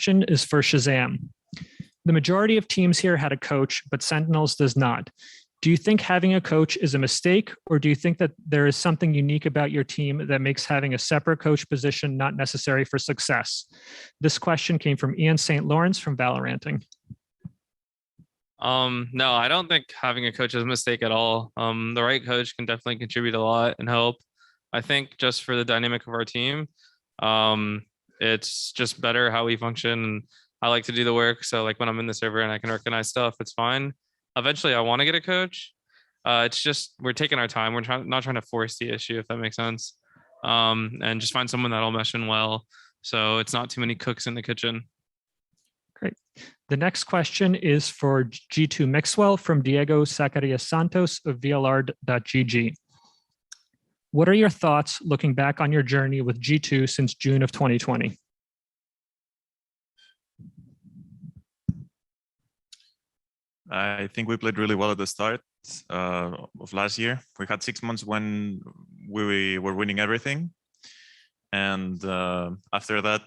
question is for ShahZaM. The majority of teams here had a coach, but Sentinels does not. Do you think having a coach is a mistake, or do you think that there is something unique about your team that makes having a separate coach position not necessary for success? This question came from Ian St. Lawrence from Valoranting. No, I don't think having a coach is a mistake at all. The right coach can definitely contribute a lot and help. I think just for the dynamic of our team, it's just better how we function. And I like to do the work. So like when I'm in the server and I can organize stuff, it's fine. Eventually I want to get a coach. It's just, we're taking our time. We're not trying to force the issue, if that makes sense. And just find someone that'll mesh in well. So it's not too many cooks in the kitchen. Great. The next question is for G2 Mixwell from Diego Zacarias Santos of VLR.gg. What are your thoughts looking back on your journey with G2 since June of 2020? I think we played really well at the start of last year. We had 6 months when we were winning everything. And after that,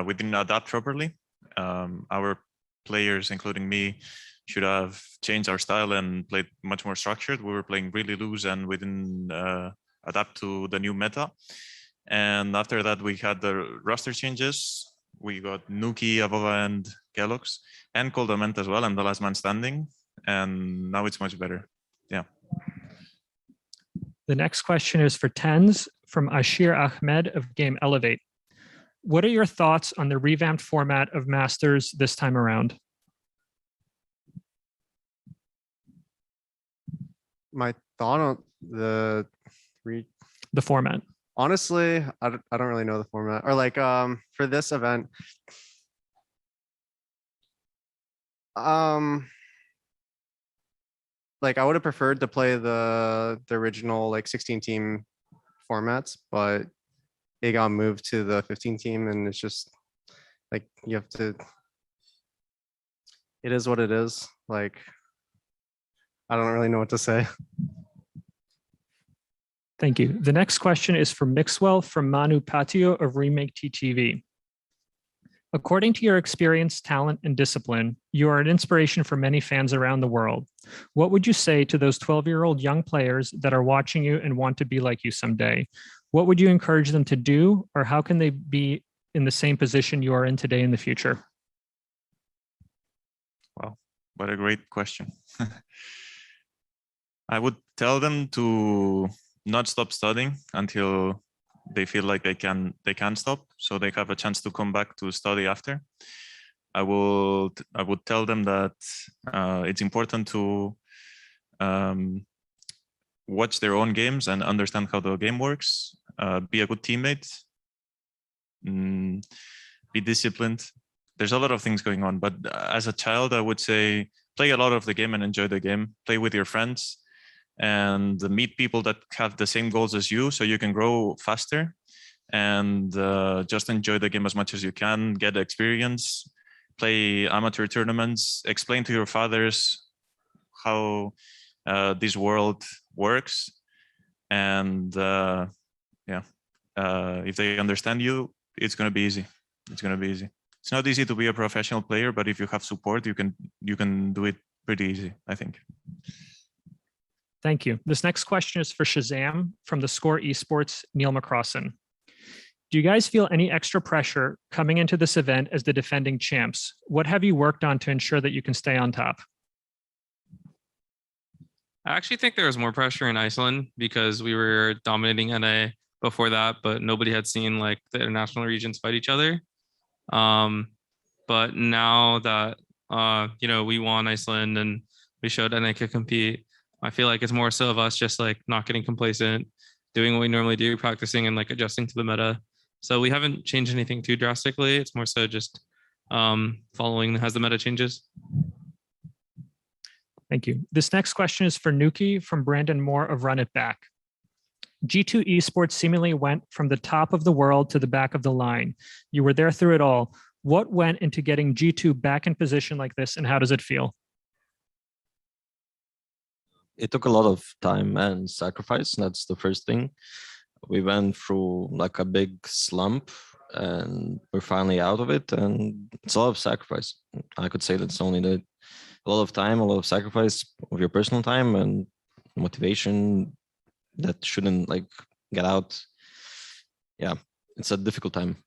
we didn't adapt properly. Our players, including me, should have changed our style and played much more structured. We were playing really loose and we didn't adapt to the new meta. And after that, we had the roster changes. We got nukkye, Avova, and Kellox, and Coldament as well, and the last man standing. And now it's much better. Yeah. The next question is for TenZ from Ashir Ahmed of Game Elevate. What are your thoughts on the revamped format of Masters this time around? My thought on the format. Honestly, I don't really know the format, or like for this event. Like I would have preferred to play the original like 16 team formats, but it got moved to the 15 team, and it's just like you have to. It is what it is. Like I don't really know what to say. Thank you. The next question is for Mixwell from Manu Patio of Remake TTV. According to your experience, talent, and discipline, you are an inspiration for many fans around the world. What would you say to those 12-year-old young players that are watching you and want to be like you someday? What would you encourage them to do, or how can they be in the same position you are in today in the future? Wow, what a great question. I would tell them to not stop studying until they feel like they can stop, so they have a chance to come back to study after. I would tell them that it's important to watch their own games and understand how the game works, be a good teammate, be disciplined. There's a lot of things going on, but as a child, I would say play a lot of the game and enjoy the game. Play with your friends and meet people that have the same goals as you, so you can grow faster, and just enjoy the game as much as you can, get experience, play amateur tournaments, explain to your fathers how this world works. And if they understand you, it's going to be easy. It's going to be easy. It's not easy to be a professional player, but if you have support, you can do it pretty easy, I think. Thank you. This next question is for ShahZaM from the Score Esports, Neil McCrossan. Do you guys feel any extra pressure coming into this event as the defending champs? What have you worked on to ensure that you can stay on top? I actually think there was more pressure in Iceland because we were dominating NA before that, but nobody had seen like the international regions fight each other. But now that we won Iceland and we showed NA could compete, I feel like it's more so of us just like not getting complacent, doing what we normally do, practicing and like adjusting to the meta. So we haven't changed anything too drastically. It's more so just following as the meta changes. Thank you. This next question is for nukkye from Brandon Moore of Run It Back. G2 Esports seemingly went from the top of the world to the back of the line. You were there through it all. What went into getting G2 back in position like this, and how does it feel? It took a lot of time and sacrifice. That's the first thing. We went through like a big slump and we're finally out of it. And it's a lot of sacrifice. I could say that's only a lot of time, a lot of sacrifice of your personal time and motivation that shouldn't like get out. Yeah, it's a difficult time.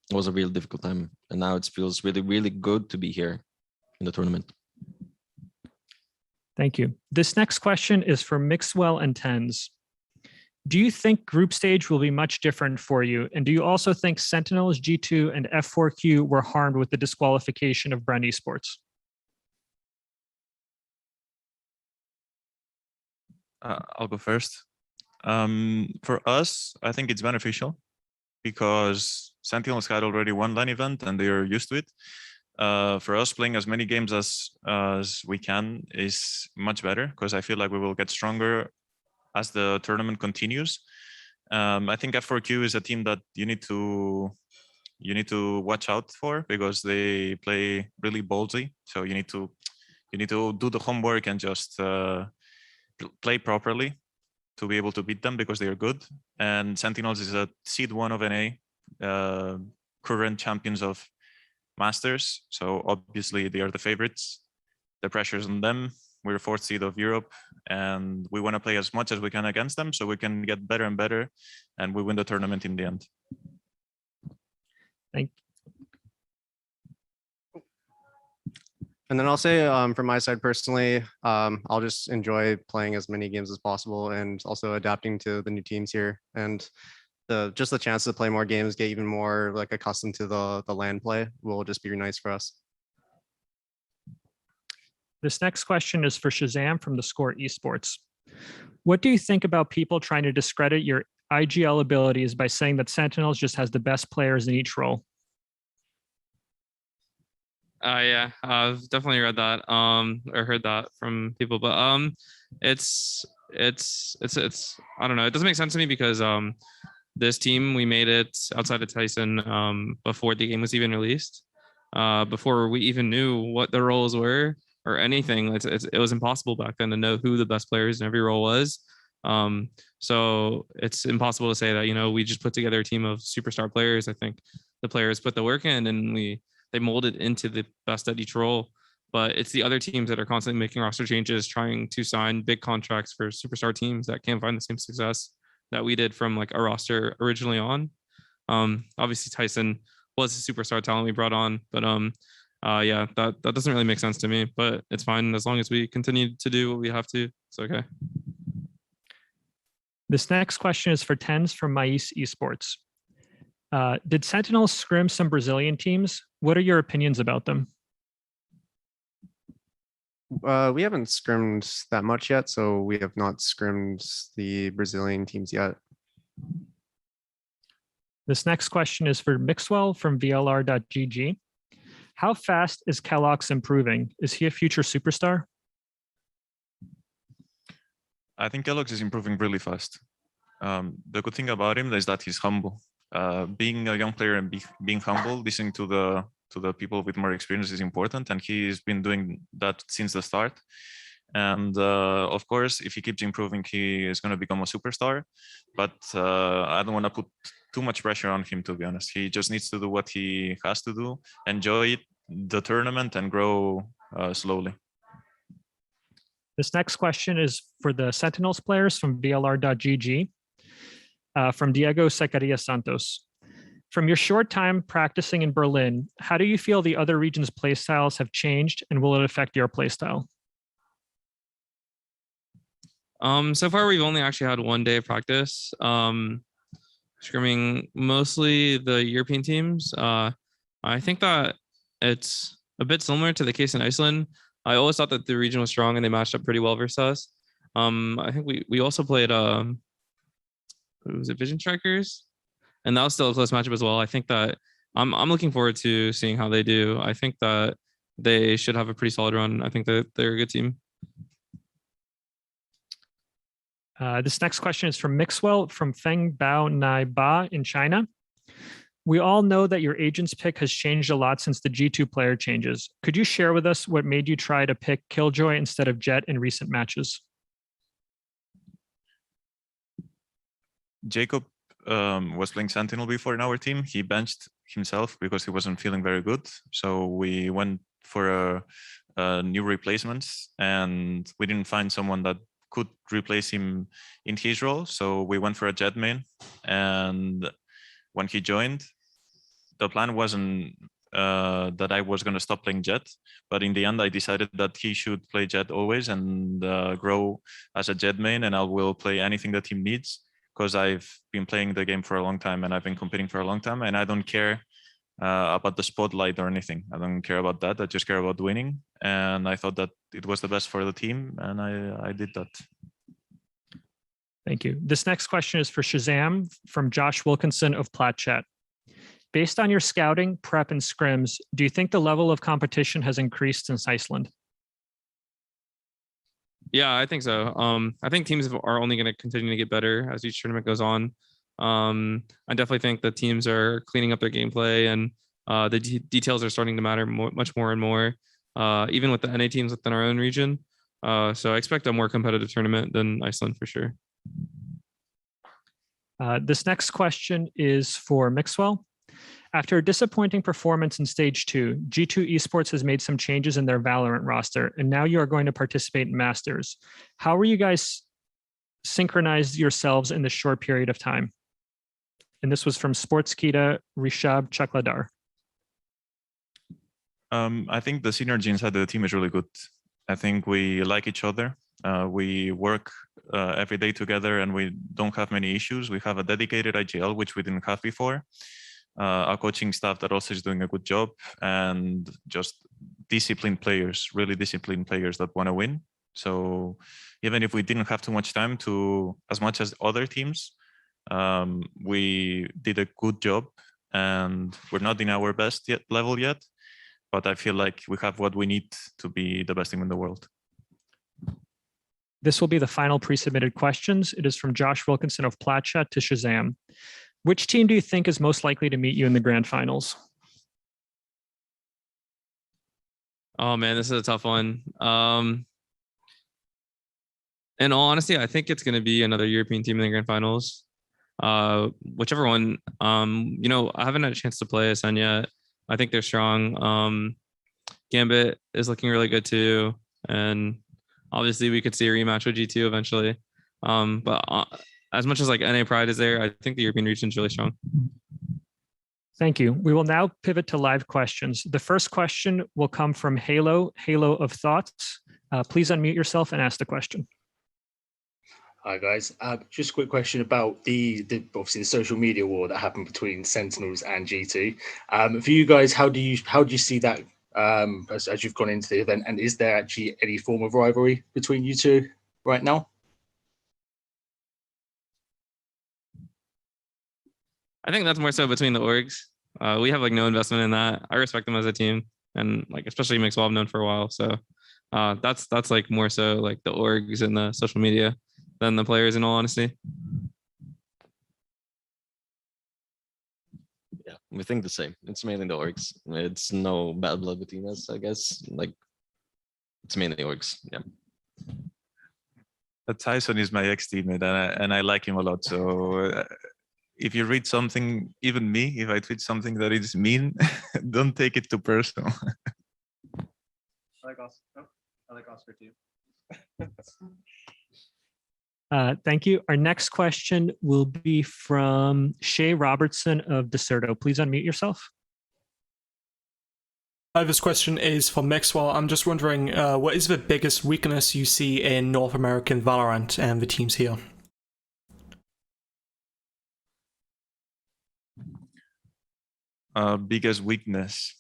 It was a real difficult time, and now it feels really, really good to be here in the tournament. Thank you. This next question is for Mixwell and TenZ. Do you think group stage will be much different for you? And do you also think Sentinels, G2, and F4Q were harmed with the disqualification of BREVIS Esports? I'll go first. For us, I think it's beneficial because Sentinels had already won LAN event and they are used to it. For us, playing as many games as we can is much better because I feel like we will get stronger as the tournament continues. I think F4Q is a team that you need to watch out for because they play really ballsy. So you need to do the homework and just play properly to be able to beat them because they are good. And Sentinels is a seed 1 of NA, current champions of Masters. So obviously they are the favorites. The pressure's on them. We're 4th seed of Europe and we want to play as much as we can against them so we can get better and better and we win the tournament in the end. Thank you. And then I'll say from my side personally, I'll just enjoy playing as many games as possible and also adapting to the new teams here. And just the chance to play more games, get even more like accustomed to the LAN play will just be nice for us. This next question is for ShahZaM from the Score Esports. What do you think about people trying to discredit your IGL abilities by saying that Sentinels just has the best players in each role? Yeah, I've definitely read that or heard that from people, but it's I don't know, it doesn't make sense to me because this team, we made it outside of Tyson before the game was even released, before we even knew what the roles were or anything. It was impossible back then to know who the best players in every role was. So it's impossible to say that, you know, we just put together a team of superstar players. I think the players put the work in and they molded into the best at each role. But it's the other teams that are constantly making roster changes, trying to sign big contracts for superstar teams that can't find the same success that we did from like a roster originally on. Obviously Tyson was a superstar talent we brought on, but yeah, that doesn't really make sense to me, but it's fine as long as we continue to do what we have to. It's okay. This next question is for TenZ from Mais Esports. Did Sentinels scrim some Brazilian teams? What are your opinions about them? We haven't scrimmed that much yet, so we have not scrimmed the Brazilian teams yet. This next question is for Mixwell from VLR.gg. How fast is Kellox improving? Is he a future superstar? I think Kellox is improving really fast. The good thing about him is that he's humble. Being a young player and being humble, listening to the people with more experience is important, and he's been doing that since the start. And of course, if he keeps improving, he is going to become a superstar. But I don't want to put too much pressure on him, to be honest. He just needs to do what he has to do, enjoy the tournament, and grow slowly. This next question is for the Sentinels players from VLR.gg, from Diego Secaria Santos. From your short time practicing in Berlin, how do you feel the other regions' playstyles have changed, and will it affect your playstyle? So far, we've only actually had 1 day of practice, scrimming mostly the European teams. I think that it's a bit similar to the case in Iceland. I always thought that the region was strong and they matched up pretty well versus us. I think we also played, was it Vision Strikers? And that was still a close matchup as well. I think that I'm looking forward to seeing how they do. I think that they should have a pretty solid run. I think that they're a good team. This next question is from Mixwell from Feng Bao Nai Ba in China. We all know that your agent's pick has changed a lot since the G2 player changes. Could you share with us what made you try to pick Killjoy instead of Jett in recent matches? Jacob was playing Sentinel before in our team. He benched himself because he wasn't feeling very good. So we went for a new replacements, and we didn't find someone that could replace him in his role. So we went for a Jet main. And when he joined, the plan wasn't that I was going to stop playing Jet, but in the end I decided that he should play Jet always and grow as a Jet main, and I will play anything the team needs, because I've been playing the game for a long time and I've been competing for a long time, and I don't care about the spotlight or anything. I don't care about that. I just care about winning, and I thought that it was the best for the team, and I did that. Thank you. This next question is for ShahZaM from Josh Wilkinson of PlatChat. Based on your scouting, prep, and scrims, do you think the level of competition has increased since Iceland? Yeah, I think so. I think teams are only going to continue to get better as each tournament goes on. I definitely think the teams are cleaning up their gameplay, and the details are starting to matter much more and more, even with the NA teams within our own region. So I expect a more competitive tournament than Iceland for sure. This next question is for Mixwell. After a disappointing performance in stage 2, G2 Esports has made some changes in their VALORANT roster, and now you are going to participate in Masters. How were you guys synchronized yourselves in this short period of time? And this was from Sportskita Rishab Chakladar. I think the synergy inside the team is really good. I think we like each other. We work every day together, and we don't have many issues. We have a dedicated IGL, which we didn't have before. Our coaching staff that also is doing a good job, and just disciplined players, really disciplined players that want to win. So even if we didn't have too much time to, as much as other teams, we did a good job, and we're not in our best level yet, but I feel like we have what we need to be the best team in the world. This will be the final pre-submitted questions. It is from Josh Wilkinson of PlatChat to ShahZaM. Which team do you think is most likely to meet you in the grand finals? Oh man, this is a tough one. In all honesty, I think it's going to be another European team in the grand finals. Whichever one. You know, I haven't had a chance to play SN yet. I think they're strong. Gambit is looking really good too, and obviously we could see a rematch with G2 eventually. But as much as like NA Pride is there, I think the European region is really strong. Thank you. We will now pivot to live questions. The first question will come from Halo of Thoughts. Please unmute yourself and ask the question. Hi guys, just a quick question about the obviously the social media war that happened between Sentinels and G2. For you guys, how do you see that as you've gone into the event, and is there actually any form of rivalry between you two right now? I think that's more so between the orgs. We have like no investment in that. I respect them as a team, and like especially Mixwell I've known for a while. So that's like more so like the orgs and the social media than the players, in all honesty. Yeah, we think the same. It's mainly the orgs. It's no bad blood between us, I guess. Like, it's mainly orgs. Yeah. Tyson is my ex-teammate, and I like him a lot. So if you read something, even me, if I tweet something that is mean, don't take it too personal. I like Oscar too. Thank you. Our next question will be from Shay Robertson of Deserto. Please unmute yourself. This question is for Mixwell. I'm just wondering, what is the biggest weakness you see in North American Valorant and the teams here? Biggest weakness.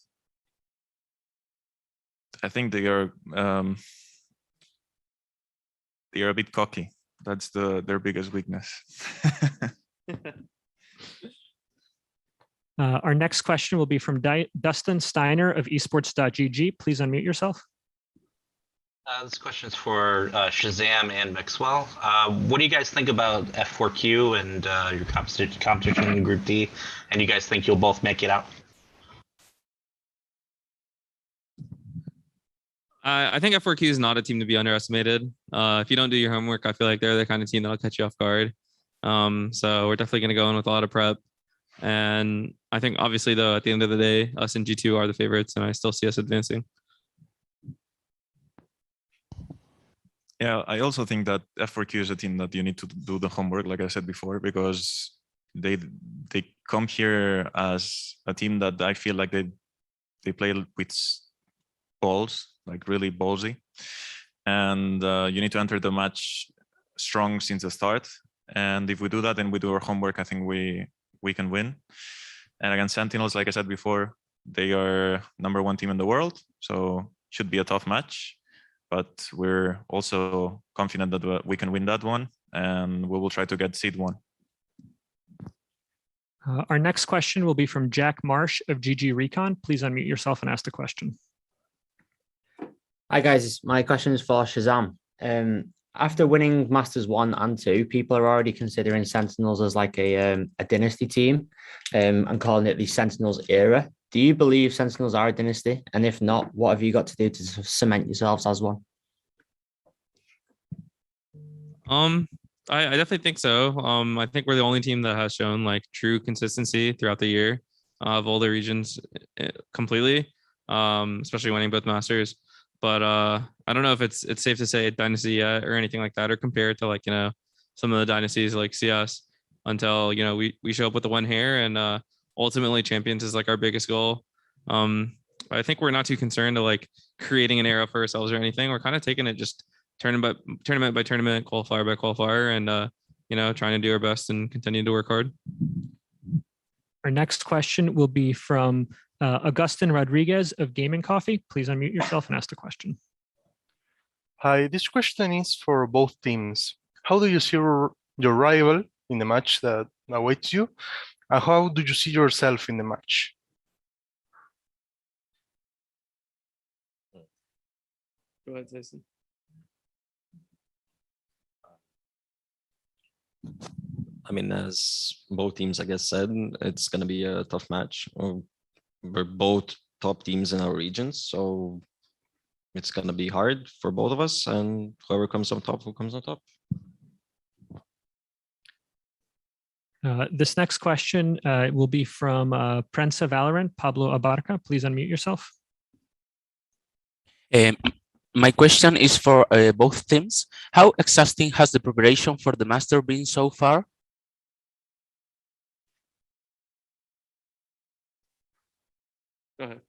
I think they are a bit cocky. That's their biggest weakness. Our next question will be from Dustin Steiner of esports.gg. Please unmute yourself. This question is for ShahZaM and Mixwell. What do you guys think about F4Q and your competition in Group D? And you guys think you'll both make it out? I think F4Q is not a team to be underestimated. If you don't do your homework, I feel like they're the kind of team that'll catch you off guard. So we're definitely going to go in with a lot of prep. And I think obviously though, at the end of the day, us and G2 are the favorites, and I still see us advancing. Yeah, I also think that F4Q is a team that you need to do the homework, like I said before, because they come here as a team that I feel like they play with balls, like really ballsy. And you need to enter the match strong since the start. And if we do that and we do our homework, I think we can win. And against Sentinels, like I said before, they are #1 team in the world. So should be a tough match. But we're also confident that we can win that one, and we will try to get seed 1. Our next question will be from Jack Marsh of GG Recon. Please unmute yourself and ask the question. Hi guys, my question is for ShahZaM. After winning Masters 1 and 2, people are already considering Sentinels as like a dynasty team and calling it the Sentinels era. Do you believe Sentinels are a dynasty? And if not, what have you got to do to cement yourselves as one? I definitely think so. I think we're the only team that has shown like true consistency throughout the year of all the regions completely, especially winning both Masters. But I don't know if it's safe to say dynasty yet or anything like that, or compare it to like, some of the dynasties like CS until, we show up with the one hair, and ultimately champions is like our biggest goal. I think we're not too concerned to like creating an era for ourselves or anything. We're kind of taking it just tournament by tournament, qualifier by qualifier, and trying to do our best and continue to work hard. Our next question will be from Augustin Rodriguez of Gaming Coffee. Please unmute yourself and ask the question. Hi, this question is for both teams. How do you see your rival in the match that awaits you? And how do you see yourself in the match? Go ahead, Jason. I mean, as both teams, I guess, said, it's going to be a tough match. We're both top teams in our regions, so it's going to be hard for both of us, and whoever comes on top, comes on top. This next question will be from Prensa Valorant, Pablo Abarca. Please unmute yourself. My question is for both teams. How exhausting has the preparation for the Master been so far? Go ahead.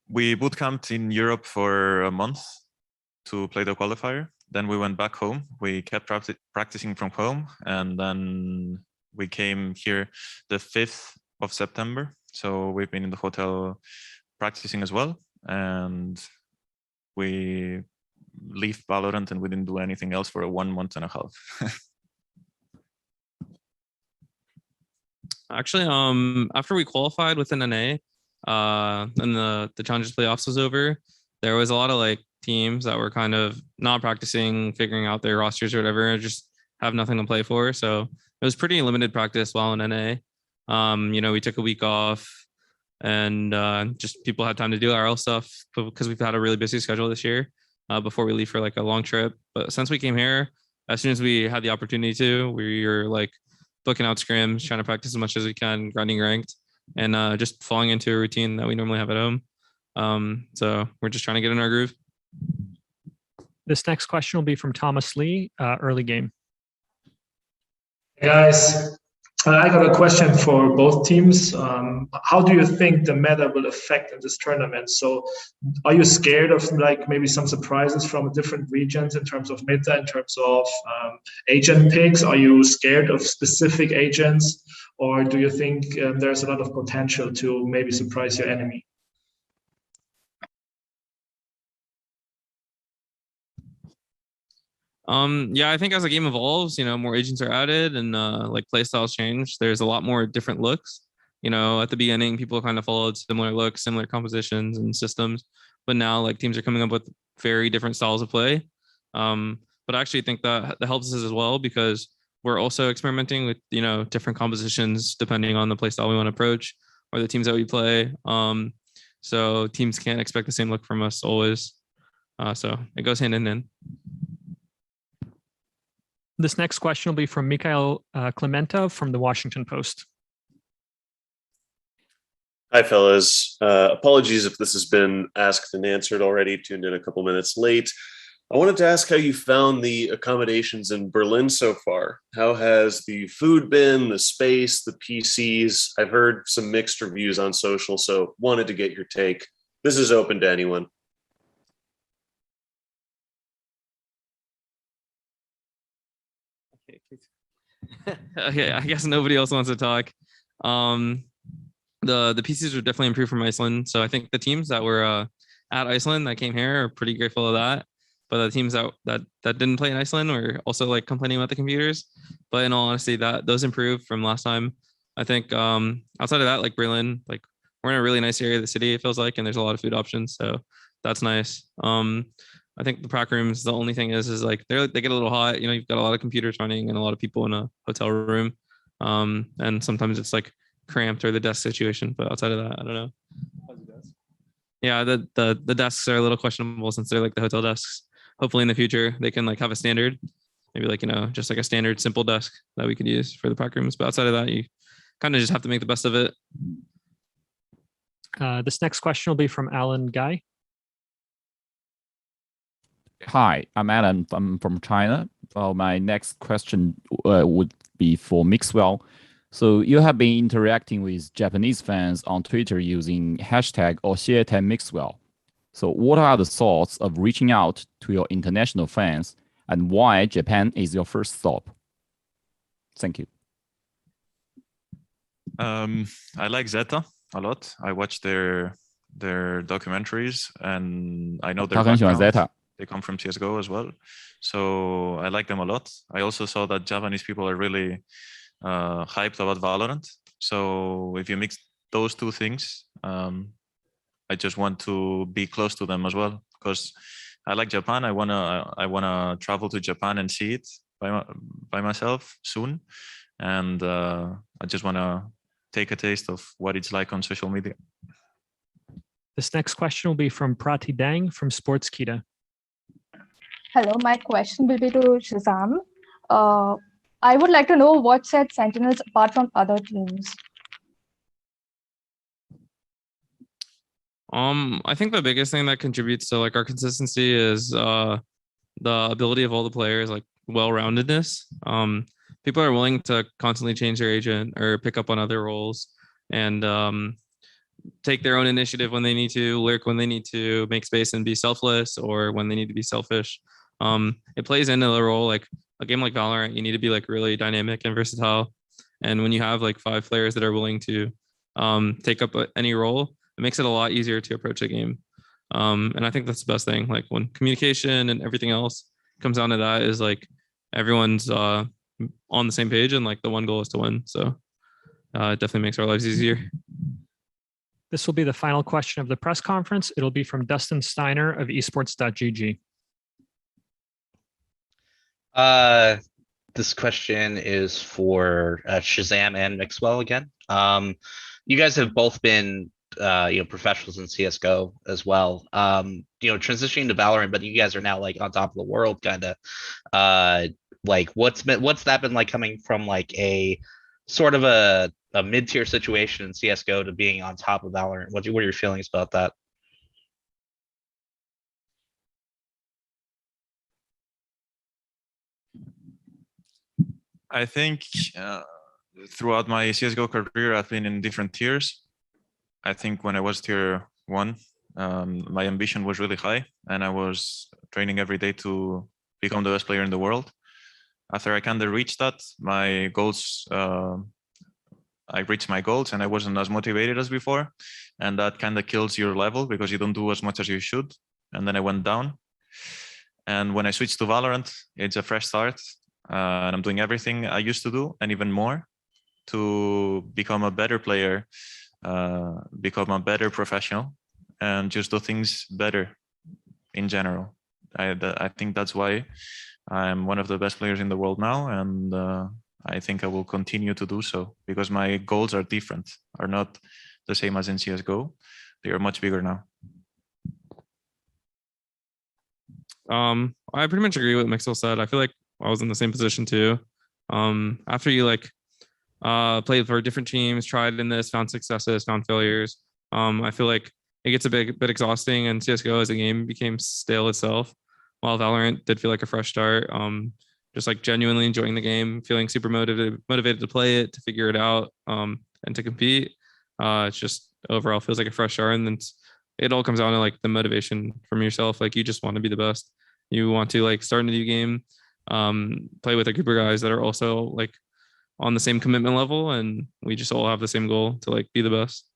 We boot camped in Europe for a month to play the qualifier. Then we went back home. We kept practicing from home, and then we came here the 5th of September. So we've been in the hotel practicing as well, and we leave Valorant and we didn't do anything else for 1.5 months. Actually, after we qualified within NA, and the Challengers playoffs was over, there was a lot of like teams that were kind of not practicing, figuring out their rosters or whatever, just have nothing to play for. So it was pretty limited practice while in NA. We took a week off, and just people had time to do IRL stuff because we've had a really busy schedule this year before we leave for like a long trip. But since we came here, as soon as we had the opportunity to, we were like booking out scrims, trying to practice as much as we can, grinding ranked, and just falling into a routine that we normally have at home. So we're just trying to get in our groove. This next question will be from Thomas Lee, early game. Hey guys, I got a question for both teams. How do you think the meta will affect in this tournament? So are you scared of like maybe some surprises from different regions in terms of meta, in terms of agent picks? Are you scared of specific agents, or do you think there's a lot of potential to maybe surprise your enemy? Yeah, I think as the game evolves, more agents are added and like playstyles change. There's a lot more different looks. At the beginning, people kind of followed similar looks, similar compositions and systems, but now like teams are coming up with very different styles of play. But I actually think that helps us as well, because we're also experimenting with different compositions depending on the playstyle we want to approach or the teams that we play. So teams can't expect the same look from us always. So it goes hand in hand. This next question will be from Mikhail Clementov from the Washington Post. Hi, fellas. Apologies if this has been asked and answered already. Tuned in a couple minutes late. I wanted to ask how you found the accommodations in Berlin so far. How has the food been, the space, the PCs? I've heard some mixed reviews on social, so wanted to get your take. This is open to anyone. Okay, I guess nobody else wants to talk. The PCs were definitely improved from Iceland. So I think the teams that were at Iceland that came here are pretty grateful of that. But the teams that didn't play in Iceland were also like complaining about the computers. But in all honesty, those improved from last time. I think outside of that, like Berlin, like we're in a really nice area of the city, it feels like, and there's a lot of food options. So that's nice. I think the prac rooms, the only thing is like they get a little hot. You know, you've got a lot of computers running and a lot of people in a hotel room. And sometimes it's like cramped or the desk situation. But outside of that, I don't know. Yeah, the desks are a little questionable since they're like the hotel desks. Hopefully in the future they can like have a standard, maybe like, you know, just like a standard simple desk that we could use for the prac rooms. But outside of that, you kind of just have to make the best of it. This next question will be from Alan Guy. Hi, I'm Alan. I'm from China. My next question would be for Mixwell. So you have been interacting with Japanese fans on Twitter using hashtag or #Mixwell. So what are the thoughts of reaching out to your international fans and why Japan is your first stop? Thank you. I like Zeta a lot. I watch their documentaries and I know their background. They come from CSGO as well. So I like them a lot. I also saw that Japanese people are really hyped about Valorant. So if you mix those two things, I just want to be close to them as well because I like Japan. I wanna travel to Japan and see it by myself soon, and I just wanna take a taste of what it's like on social media. This next question will be from Prati Dang from Sportskita. Hello, my question will be to ShahZaM. I would like to know what sets Sentinels apart from other teams. I think the biggest thing that contributes to like our consistency is the ability of all the players, like well-roundedness. People are willing to constantly change their agent or pick up on other roles and take their own initiative when they need to, lurk when they need to, make space and be selfless, or when they need to be selfish. It plays into the role. Like a game like Valorant, you need to be like really dynamic and versatile. And when you have like 5 players that are willing to take up any role, it makes it a lot easier to approach a game. And I think that's the best thing. Like when communication and everything else comes down to that is like everyone's on the same page and like the one goal is to win. So it definitely makes our lives easier. This will be the final question of the press conference. It'll be from Dustin Steiner of esports.gg. This question is for ShahZaM and Mixwell again. You guys have both been professionals in CSGO as well. Transitioning to Valorant, but you guys are now like on top of the world, kind of. Like what's that been like coming from like a sort of a mid-tier situation in CSGO to being on top of Valorant? What are your feelings about that? I think throughout my CSGO career, I've been in different tiers. I think when I was tier 1, my ambition was really high and I was training every day to become the best player in the world. After I kind of reached that, my goals, I reached my goals and I wasn't as motivated as before. And that kind of kills your level because you don't do as much as you should. And then I went down. And when I switched to Valorant, it's a fresh start. And I'm doing everything I used to do and even more to become a better player, become a better professional, and just do things better in general. I think that's why I'm one of the best players in the world now, and I think I will continue to do so because my goals are different, are not the same as in CSGO. They are much bigger now. I pretty much agree with what Mixwell said. I feel like I was in the same position too. After you like played for different teams, tried in this, found successes, found failures. I feel like it gets a bit exhausting, and CS:GO as a game became stale itself, while Valorant did feel like a fresh start. Just like genuinely enjoying the game, feeling super motivated to play it, to figure it out, and to compete. It's just overall feels like a fresh start, and then it all comes down to like the motivation from yourself. Like you just want to be the best. You want to like start a new game, play with a group of guys that are also like on the same commitment level, and we just all have the same goal to like be the best.